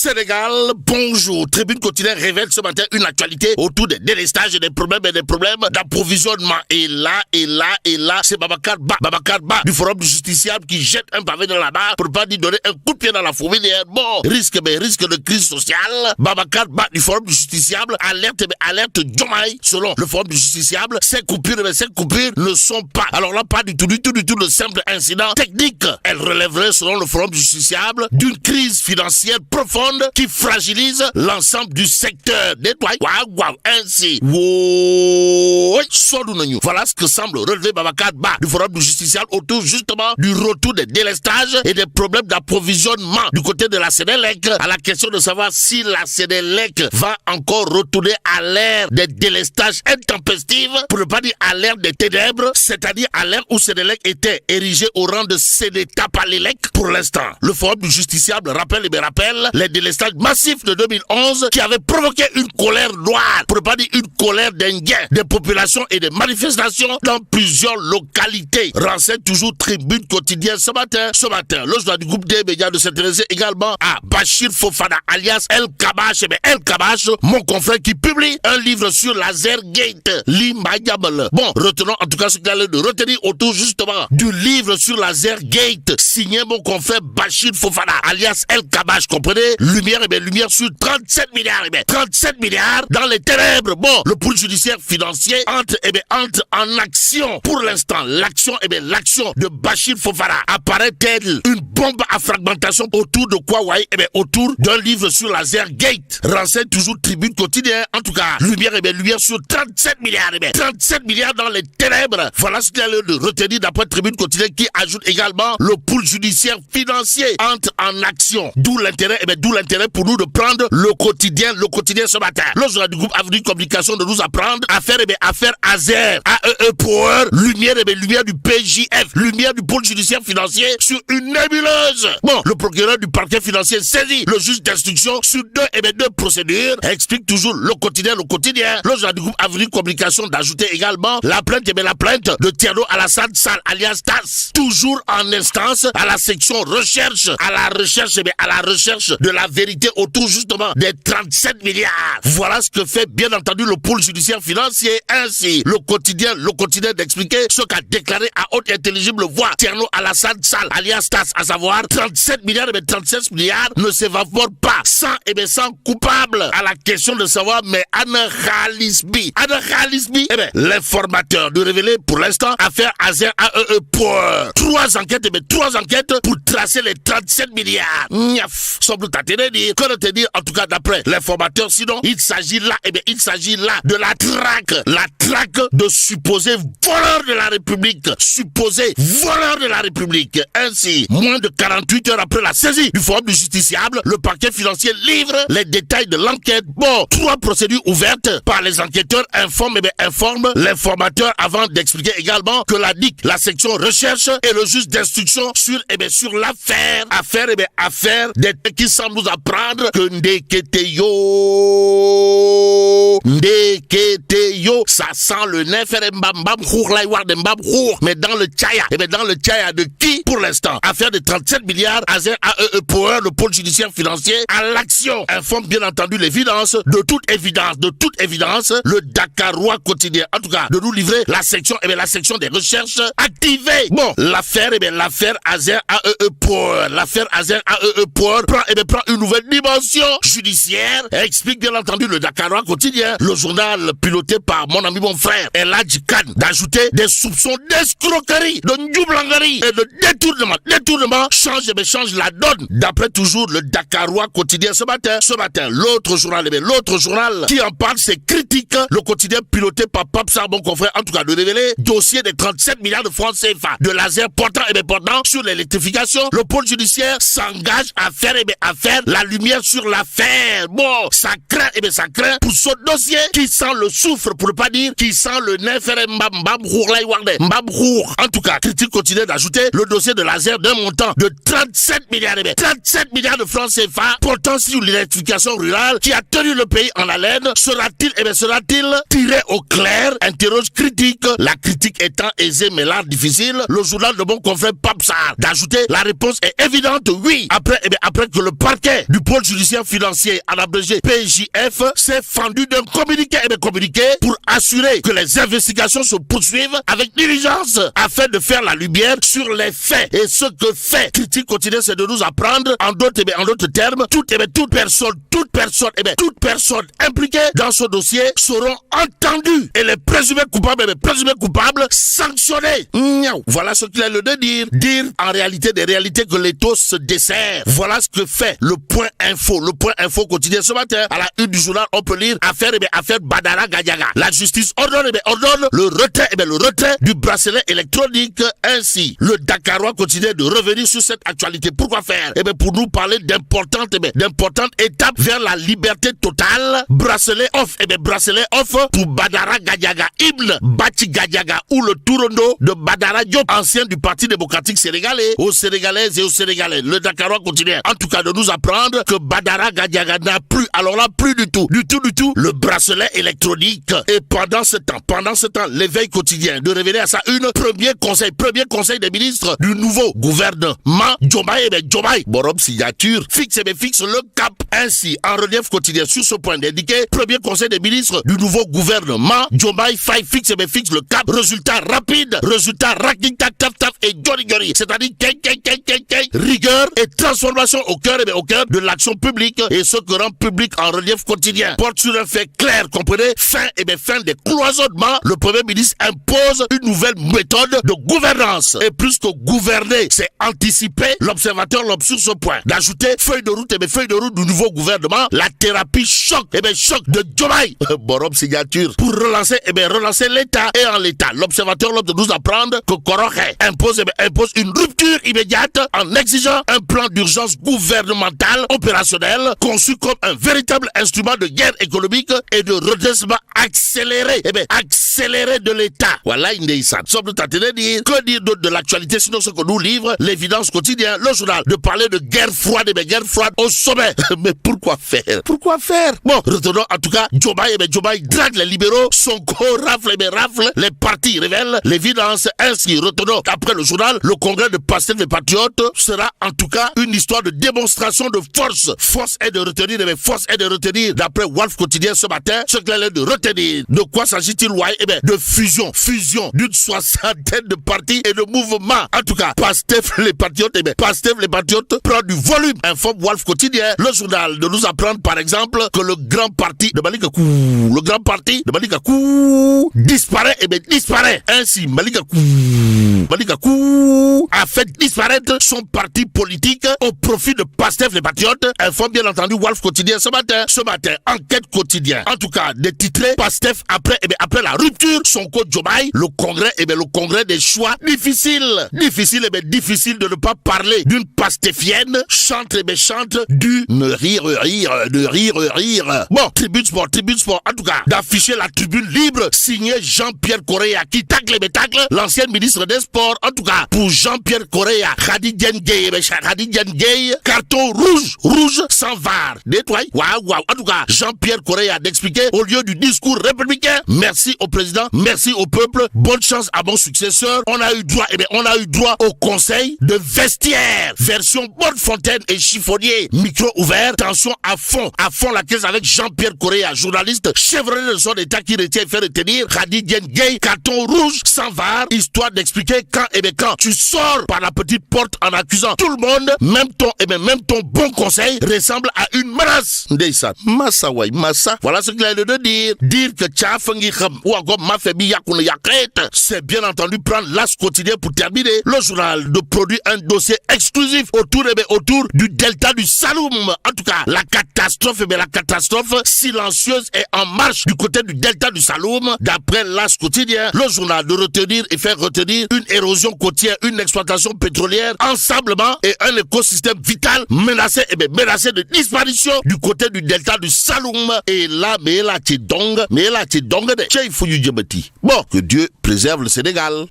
Sénégal, bonjour. Tribune quotidienne révèle ce matin une actualité autour des délestages et des problèmes d'approvisionnement. Et là, c'est Babacar Ba du Forum du Justiciable qui jette un pavé dans la barre pour pas lui donner un coup de pied dans la fourmilière. Bon, risque de crise sociale. Babacar Ba du Forum du Justiciable alerte Diomaye. Selon le Forum du Justiciable, ces coupures ne sont pas, alors là, pas du tout de simple incident technique. Elles relèveraient, selon le Forum du Justiciable, d'une crise financière profonde qui fragilise l'ensemble du secteur. Ainsi. Voilà ce que semble relever Babacar Ba du Forum du Justiciable autour justement du retour des délestages et des problèmes d'approvisionnement du côté de la Sénélec, à la question de savoir si la Sénélec va encore retourner à l'ère des délestages intempestifs, pour ne pas dire à l'ère des ténèbres, c'est-à-dire à l'ère où Sénélec était érigé au rang de Sénétapalélec. Pour l'instant, le Forum du Justiciable rappelle les délestages massifs de 2011 qui avaient provoqué une colère noire, pour ne pas dire une colère d'inquiet des populations et des manifestations dans plusieurs localités. Renseigne toujours Tribune quotidienne ce matin. Le journal du groupe des médias de s'intéresser également à Bachir Fofana alias El Kabash, mon confrère qui publie un livre sur Lazergate. Bon, retenons en tout cas ce qu'il a de retenir autour justement du livre sur Lazergate, signé mon confrère Bachir Fofana alias El Kabash, comprenez? Lumière sur 37 milliards, 37 milliards dans les ténèbres. Bon, le pôle judiciaire financier entre en action. Pour l'instant, l'action de Bachir Fofana apparaît-elle une bombe à fragmentation autour de quoi, autour d'un livre sur Lazergate. Renseigne toujours Tribune quotidienne. En tout cas, lumière sur 37 milliards, 37 milliards dans les ténèbres. Voilà ce qu'il y a de retenir d'après Tribune quotidienne qui ajoute également le pôle judiciaire financier entre en action. D'où l'intérêt pour nous de prendre le quotidien ce matin. Le journal du groupe Avenue Communication de nous apprendre à faire Azer, AEE Power, lumière du PJF, lumière du pôle judiciaire financier sur une nébuleuse. Bon, le procureur du parquet financier saisit le juge d'instruction sur deux procédures. Explique toujours le quotidien. Le journal du groupe Avenue Communication d'ajouter également la plainte de Thierno Alassane Sall alias TAS. Toujours en instance à la section recherche, à la recherche de la vérité autour justement des 37 milliards. Voilà ce que fait bien entendu le pôle judiciaire financier. Ainsi, le quotidien d'expliquer ce qu'a déclaré à haute et intelligible voix Thierno Alassane Sall alias TAS, à savoir 37 milliards et 37 milliards ne s'évaporent pas sans coupable. À la question de savoir, mais Anna Khalisbi, l'informateur de révéler pour l'instant affaire Azer AEE Power. Trois enquêtes pour tracer les 37 milliards. Semble t'atteindre dire, que te dire en tout cas d'après l'informateur, sinon il s'agit là de la traque de supposés voleurs de la République. Ainsi, moins de 48 heures après la saisie du Forum du Justiciable, le parquet financier livre les détails de l'enquête. Bon, 3 procédures ouvertes par les enquêteurs informent l'informateur avant d'expliquer également que la DIC, la section recherche et le juge d'instruction sur l'affaire des qui semble nous apprendre que Ndeketeyo, ça sent le nez faire mais dans le tchaya de qui pour l'instant? Affaire de 37 milliards, Azer AEE Power, le pôle judiciaire financier à l'action. Informe bien entendu de toute évidence, le Dakarois quotidien, en tout cas, de nous livrer la section des recherches activées. Bon, l'affaire Azer AEE Power, prend une nouvelle dimension judiciaire, explique bien entendu le Dakarois quotidien, le journal piloté par mon ami, mon frère Eladji Kane, d'ajouter des soupçons d'escroquerie, de njoublangari et de détournement change la donne. D'après toujours le Dakarois quotidien ce matin, l'autre journal qui en parle, c'est Critique, le quotidien piloté par Papsa, mon confrère, en tout cas de révéler dossier des 37 milliards de francs CFA de laser portant sur l'électrification. Le pôle judiciaire s'engage à faire la lumière sur l'affaire. Bon, ça craint pour ce dossier qui sent le soufre, pour ne pas dire qui sent le nez faire en tout cas, Critique continue d'ajouter le dossier de laser d'un montant de 37 milliards de francs CFA portant sur l'électrification rurale qui a tenu le pays en haleine. Sera-t-il tiré au clair? Interroge Critique. La critique étant aisée mais l'art difficile, le journal de mon confrère Papsar d'ajouter la réponse est évidente, oui. Après que le parquet parquet du pôle judiciaire financier, en abrégé PJF, s'est fendu d'un communiqué pour assurer que les investigations se poursuivent avec diligence afin de faire la lumière sur les faits. Et ce que fait Critique quotidien, c'est de nous apprendre, en d'autres termes, toute personne impliquée dans ce dossier seront entendues et les présumés coupables sanctionnés. Voilà ce qu'il a le de dire en réalité des réalités que l'étau se dessert. Voilà ce que fait le point info quotidien ce matin. À la une du journal, on peut lire affaire Badara Gadiaga. La justice ordonne le retrait du bracelet électronique. Ainsi, le Dakarois continue de revenir sur cette actualité. Pourquoi faire? Pour nous parler d'importantes étapes vers la liberté totale. Bracelet off pour Badara Gadiaga, Ibn Bati Gadiaga ou le Tourondo de Badara Diop, ancien du Parti démocratique sénégalais, aux Sénégalaises et aux Sénégalais. Le Dakarois continue en tout cas de nous apprendre que Badara Gadiaga n'a plus, alors là plus du tout, le bracelet électronique. Et pendant ce temps, l'éveil quotidien de révéler à sa une premier conseil des ministres du nouveau gouvernement Diomaye Borom signature fixe le cap. Ainsi, en relief quotidien sur ce point d'indiquer premier conseil des ministres du nouveau gouvernement Diomaye Faye fixe le cap. Résultat rapide taf et gori, c'est-à-dire rigueur et transformation au cœur de l'action publique. Et ce que rend public en relief quotidien porte sur un fait clair, comprenez, fin des cloisonnements. Le premier ministre impose une nouvelle méthode de gouvernance. Et plus que gouverner, c'est anticiper. L'observateur sur ce point d'ajouter feuille de route du nouveau gouvernement, la thérapie choc de Diomaye Borom signature pour relancer l'État. Et en l'État, l'observateur de nous apprendre que Koroche impose une rupture immédiate en exigeant un plan d'urgence gouvernemental opérationnel conçu comme un véritable instrument de guerre économique et de redressement accéléré de l'État. Voilà une des ça. Sommes nous tentés de dire, que dire d'autre de l'actualité sinon ce que nous livre l'évidence quotidien, le journal, de parler de guerre froide au sommet. Mais pourquoi faire? Bon, retenons en tout cas, Diomaye drague les libéraux, Sonko rafle les partis révèlent l'évidence. Ainsi, retenons après le journal, le congrès de Pastef les Patriotes sera en tout cas une histoire de démonstration de force. Force est de retenir d'après Wolf quotidien ce matin, ce qu'il est de retenir. De quoi s'agit-il, de fusion d'une soixantaine de partis et de mouvements. En tout cas, Pastef les Patriotes prend du volume. Informe Wolf quotidien, le journal, de nous apprendre par exemple que le grand parti de Malick Gakou disparaît. Ainsi, Malick Gakou a fait disparaître son parti politique au profit de Pastef les Patriotes. Informe bien entendu Wolf quotidien ce matin, enquête quotidien. En tout cas, détitré Pastef après la rupture, Sonko Diomaye, le congrès des choix difficiles de ne pas parler d'une pastéfienne chante du ne rire. Bon, Tribune Sport, en tout cas, d'afficher la tribune libre signée Jean-Pierre Correa qui tacle l'ancien ministre des Sports. En tout cas, pour Jean-Pierre Correa, Khady Diène Gaye, carton rouge sans VAR. Nettoie. Waouh. En tout cas, Jean-Pierre Correa d'expliquer au lieu du discours républicain, merci au président, merci au peuple, bonne chance à mon successeur. On a eu droit au conseil de vestiaire, version Bonnefontaine et chiffonnier, micro ouvert, tension à fond la caisse avec Jean-Pierre Correa, journaliste chevronné de son état qui retient et fait retenir Khady Diène Gaye, carton rouge sans VAR, histoire d'expliquer quand tu sors par la petite porte en accusant tout le monde, même ton bon conseil ressemble à une menace. Ndeysaan, massa. Voilà ce qu'il a de dire que Tchafangi Kham ou encore Mafebi Yakoun Yakret, c'est bien entendu prendre l'As quotidien pour terminer. Le journal de produire un dossier exclusif autour du delta du Saloum. En tout cas, la catastrophe silencieuse est en marche du côté du delta du Saloum. D'après l'As quotidien, le journal de faire retenir une érosion côtière, une exploitation pétrolière, ensablement et un écosystème vital menacé de disparition du côté du delta du Saloum. Et là, mais là, tu dong de Bon, que Dieu préserve le Sénégal.